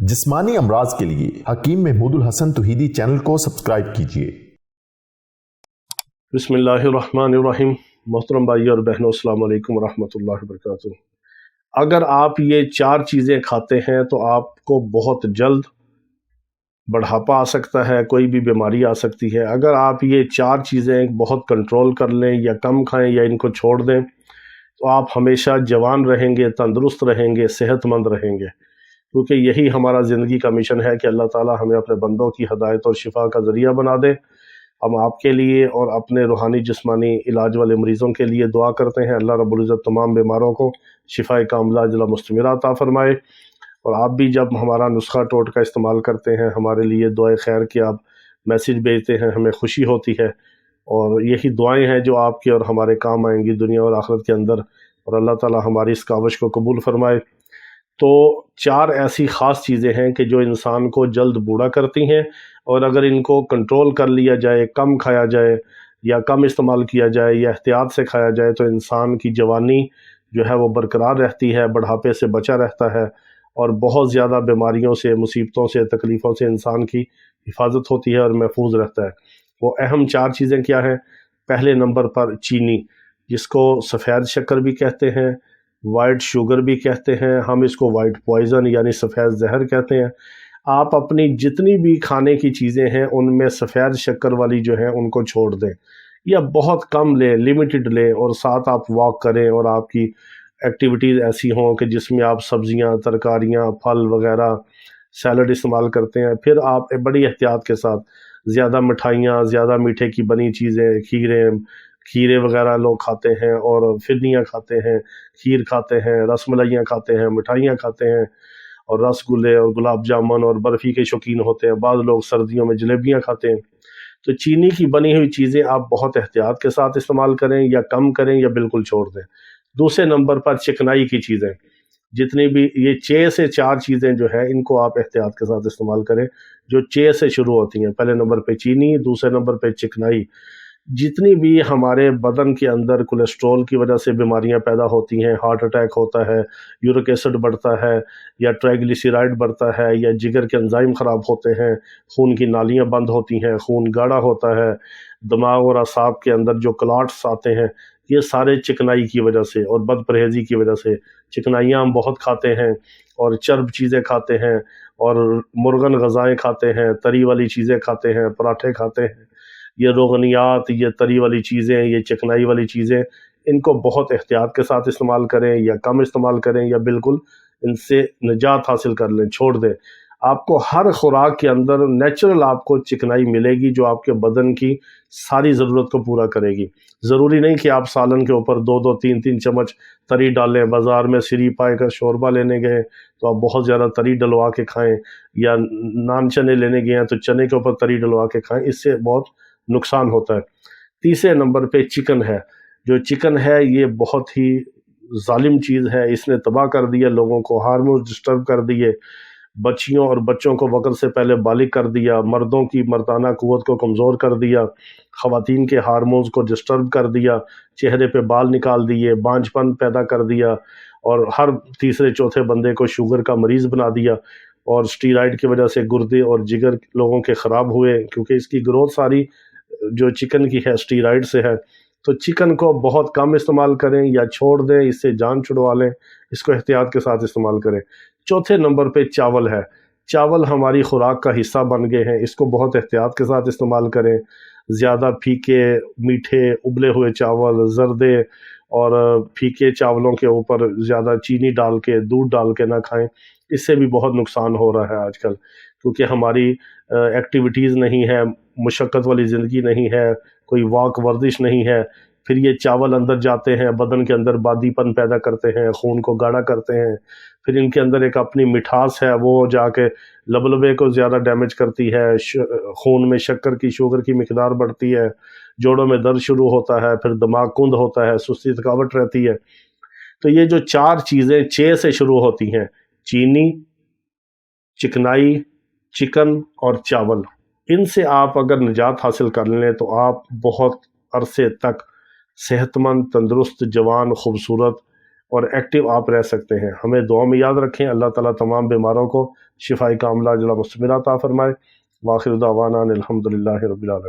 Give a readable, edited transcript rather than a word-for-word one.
जिस्मानी अमराज के लिए हकीम महमूदुल हसन तौहीदी चैनल को सब्सक्राइब कीजिए। बिस्मिल्लाहिर्रहमानिर्रहीम। मोहतरम भाई और बहनों, अस्सलाम वालेकुम वरहमतुल्लाहि वबरकातुहू। अगर आप ये 4 चीज़ें खाते हैं तो आपको बहुत जल्द बढ़ापा आ सकता है, कोई भी बीमारी आ सकती है। अगर आप ये 4 चीज़ें बहुत कंट्रोल कर लें या कम खाएं या इनको छोड़ दें तो आप हमेशा जवान रहेंगे, तंदुरुस्त रहेंगे, सेहतमंद रहेंगे, क्योंकि यही हमारा ज़िंदगी का मिशन है कि अल्लाह ताला हमें अपने बंदों की हदायत और शिफा का ज़रिया बना दे। हम आपके लिए और अपने रूहानी जिस्मानी इलाज वाले मरीज़ों के लिए दुआ करते हैं। अल्लाह रब्बुल इज़्ज़त तमाम बीमारों को शिफाए कामिला अजला मुस्तमिरा अता फरमाए। और आप भी जब हमारा नुस्खा टोटका इस्तेमाल करते हैं, हमारे लिए दुआए खैर की आप मैसेज भेजते हैं, हमें खुशी होती है। और यही दुआएं हैं जो आपके और हमारे काम आएंगी दुनिया और आखिरत के अंदर, और अल्लाह ताला हमारी इस काविश को कबूल फरमाए। तो 4 ऐसी ख़ास चीज़ें हैं कि जो इंसान को जल्द बूढ़ा करती हैं, और अगर इनको कंट्रोल कर लिया जाए, कम खाया जाए या कम इस्तेमाल किया जाए या एहतियात से खाया जाए, तो इंसान की जवानी जो है वो बरकरार रहती है, बढ़ापे से बचा रहता है, और बहुत ज़्यादा बीमारियों से, मुसीबतों से, तकलीफ़ों से इंसान की हिफाजत होती है और महफूज रहता है। वो अहम 4 चीज़ें क्या हैं? पहले नंबर पर चीनी, जिसको सफ़ेद शक्कर भी कहते हैं, वाइट शुगर भी कहते हैं, हम इसको वाइट पॉइज़न यानी सफ़ेद जहर कहते हैं। आप अपनी जितनी भी खाने की चीज़ें हैं उनमें सफ़ेद शक्कर वाली जो है उनको छोड़ दें, या बहुत कम लें, लिमिटेड लें, और साथ आप वॉक करें और आपकी एक्टिविटीज़ ऐसी हों कि जिसमें आप सब्ज़ियाँ, तरकारियाँ, फल वगैरह, सैलड इस्तेमाल करते हैं। फिर आप बड़ी एहतियात के साथ ज़्यादा मिठाइयाँ, ज़्यादा मीठे की बनी चीज़ें, खीरे वगैरह लोग खाते हैं, और फिरनियाँ खाते हैं, खीर खाते हैं, रसमलाइयाँ खाते हैं, मिठाइयाँ खाते हैं, और रसगुल्ले और गुलाब जामुन और बर्फ़ी के शौकीन होते हैं। बाद लोग सर्दियों में जलेबियाँ खाते हैं। तो चीनी की बनी हुई चीज़ें आप बहुत एहतियात के साथ इस्तेमाल करें, या कम करें या बिल्कुल छोड़ दें। दूसरे नंबर पर चिकनाई की चीज़ें, जितनी भी ये 6 से 4 चीज़ें जो है इनको आप एहतियात के साथ इस्तेमाल करें, जो 6 से शुरू होती हैं। पहले नंबर पे चीनी, दूसरे नंबर पे चिकनाई। जितनी भी हमारे बदन के अंदर कोलेस्ट्रॉल की वजह से बीमारियां पैदा होती हैं, हार्ट अटैक होता है, यूरिक एसिड बढ़ता है, या ट्राइग्लिसराइड बढ़ता है, या जिगर के एंजाइम ख़राब होते हैं, खून की नालियां बंद होती हैं, खून गाढ़ा होता है, दिमाग और असाब के अंदर जो क्लॉट्स आते हैं, ये सारे चिकनाई की वजह से और बद परहेज़ी की वजह से। चिकनाइयाँ हम बहुत खाते हैं और चर्ब चीज़ें खाते हैं, और मुर्गन ग़ज़ाएँ खाते हैं, तरी वाली चीज़ें खाते हैं, पराठे खाते हैं। ये रोगनियात, ये तरी वाली चीज़ें, ये चिकनाई वाली चीज़ें, इनको बहुत एहतियात के साथ इस्तेमाल करें, या कम इस्तेमाल करें, या बिल्कुल इनसे निजात हासिल कर लें, छोड़ दें। आपको हर खुराक के अंदर नेचुरल आपको चिकनाई मिलेगी जो आपके बदन की सारी ज़रूरत को पूरा करेगी। ज़रूरी नहीं कि आप सालन के ऊपर 2-2, 3-3 चम्मच तरी डालें। बाज़ार में सिरी पाए का शोरबा लेने गए तो आप बहुत ज़्यादा तरी डलवा के खाएं, या नान चने लेने गए हैं तो चने के ऊपर तरी डलवा के खाएं, इससे बहुत नुकसान होता है। तीसरे नंबर पे चिकन है। जो चिकन है ये बहुत ही जालिम चीज़ है, इसने तबाह कर दिया लोगों को, हार्मोन्स डिस्टर्ब कर दिए, बच्चियों और बच्चों को वक्त से पहले बालिग कर दिया, मर्दों की मर्दाना क़ुव्वत को कमज़ोर कर दिया, ख़वातीन के हार्मोन्स को डिस्टर्ब कर दिया, चेहरे पे बाल निकाल दिए, बांझपन पैदा कर दिया, और हर तीसरे चौथे बंदे को शुगर का मरीज़ बना दिया। और स्टीराइड की वजह से गुर्दे और जिगर लोगों के ख़राब हुए, क्योंकि इसकी ग्रोथ सारी जो चिकन की है स्टीराइड से है। तो चिकन को बहुत कम इस्तेमाल करें या छोड़ दें, इससे जान छुड़वा लें, इसको एहतियात के साथ इस्तेमाल करें। चौथे नंबर पे चावल है। चावल हमारी खुराक का हिस्सा बन गए हैं, इसको बहुत एहतियात के साथ इस्तेमाल करें। ज़्यादा फीके, मीठे, उबले हुए चावल, जर्दे और फीके चावलों के ऊपर ज़्यादा चीनी डाल के, दूध डाल के ना खाएं, इससे भी बहुत नुकसान हो रहा है आजकल, क्योंकि हमारी एक्टिविटीज़ नहीं है, मुशक्क़त वाली ज़िंदगी नहीं है, कोई वॉक वर्जिश नहीं है। फिर ये चावल अंदर जाते हैं, बदन के अंदर बादीपन पैदा करते हैं, खून को गाढ़ा करते हैं। फिर इनके अंदर एक अपनी मिठास है, वो जाके लबलबे को ज़्यादा डैमेज करती है, खून में शक्कर की, शुगर की मिकदार बढ़ती है, जोड़ों में दर्द शुरू होता है, फिर दिमाग कुंद होता है, सुस्ती थकावट रहती है। तो ये जो 4 चीज़ें 6 से शुरू होती हैं, चीनी, चिकनाई, चिकन और चावल, इनसे आप अगर निजात हासिल कर लें तो आप बहुत अरसे तक सेहतमंद, तंदुरुस्त, जवान, खूबसूरत اور ایکٹیو آپ رہ سکتے ہیں۔ ہمیں دعا میں یاد رکھیں۔ اللہ تعالیٰ تمام بیماروں کو شفاء کاملہ عاجلہ مستمرہ عطا فرمائے۔ وآخر دعوانا ان الحمد للہ رب العالمین۔